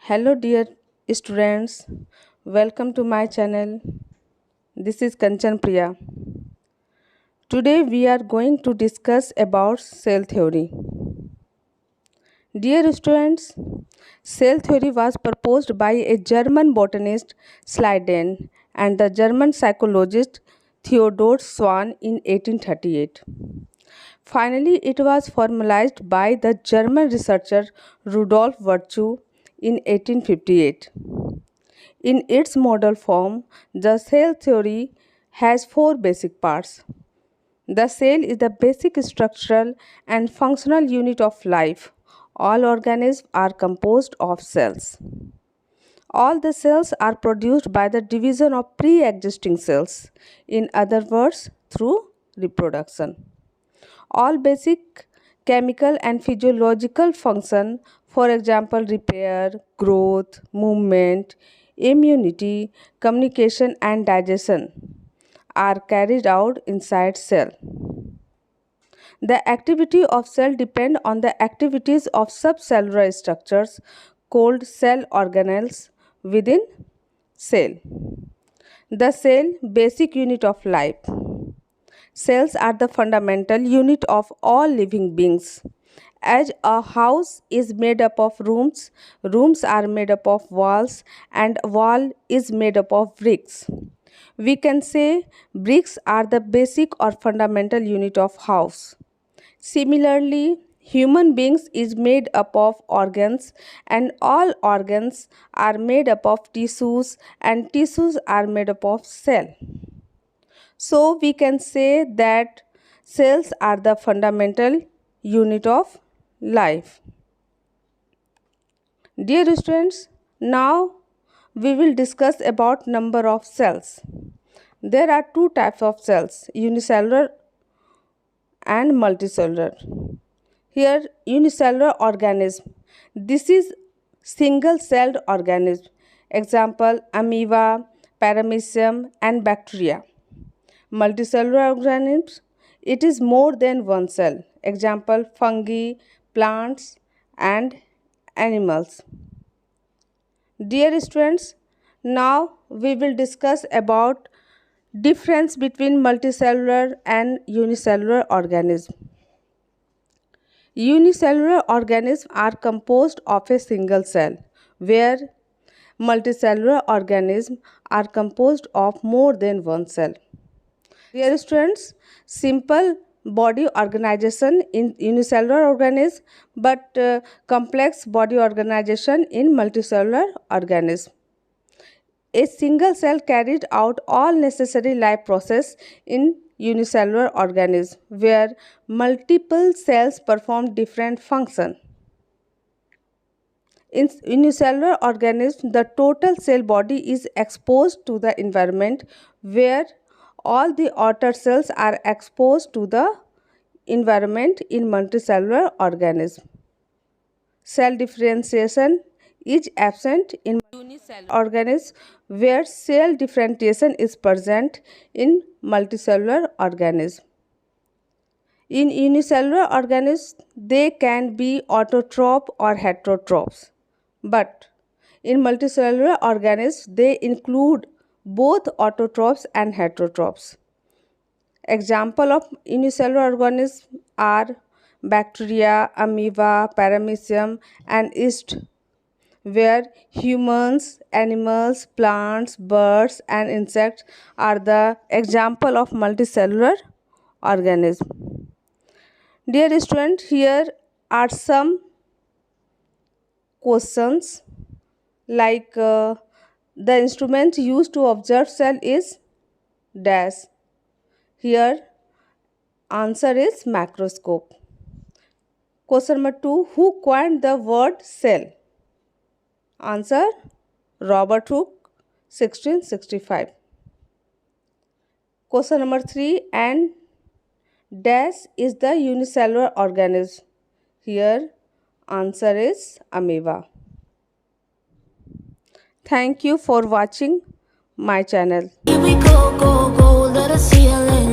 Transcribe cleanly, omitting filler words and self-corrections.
Hello, dear students. Welcome to my channel. This is Kanchan Priya. Today we are going to discuss about cell theory. Dear students, cell theory was proposed by a German botanist Schleiden and the German psychologist Theodor Schwann in 1838. Finally, it was formalized by the German researcher Rudolf Virchow in 1858. In its model form, the cell theory has four basic parts. The cell is the basic structural and functional unit of life. All organisms are composed of cells. All the cells are produced by the division of pre existing cells, in other words, through reproduction. All basic chemical and physiological function, for example, repair, growth, movement, immunity, communication, and digestion, are carried out inside cell. The activity of cell depend on the activities of subcellular structures called cell organelles within cell. The cell, basic unit of life. Cells are the fundamental unit of all living beings. As a house is made up of rooms, rooms are made up of walls, and wall is made up of bricks. We can say bricks are the basic or fundamental unit of house. Similarly, human beings is made up of organs, and all organs are made up of tissues, and tissues are made up of cell. So we can say that cells are the fundamental unit of life. Dear students, now we will discuss about number of cells. There are two types of cells, unicellular and multicellular. Here, unicellular organism. This is single celled organism. Example, amoeba, paramecium and bacteria. Multicellular organisms, it is more than one cell. Example, fungi, plants and animals. Dear students, now we will discuss about difference between multicellular and unicellular organism. Unicellular organisms are composed of a single cell, where multicellular organisms are composed of more than one cell. Dear students, simple body organization in unicellular organism, but complex body organization in multicellular organism. A single cell carried out all necessary life process in unicellular organism, where multiple cells perform different function. In unicellular organism, the total cell body is exposed to the environment, where all the outer cells are exposed to the environment in multicellular organism. Cell differentiation is absent in unicellular organism, where cell differentiation is present in multicellular organism. In unicellular organisms, they can be autotroph or heterotrophs, but in multicellular organisms, they include both autotrophs and heterotrophs. Example of unicellular organisms are bacteria, amoeba, paramecium and yeast, where humans, animals, plants, birds and insects are the example of multicellular organism. Dear student, here are some questions like the instrument used to observe cell is dash. Here answer is microscope. Question number 2, who coined the word cell? Answer, Robert Hooke, 1665. Question number 3, and dash is the unicellular organism. Here answer is amoeba. Thank you for watching my channel. Here we go, go, go.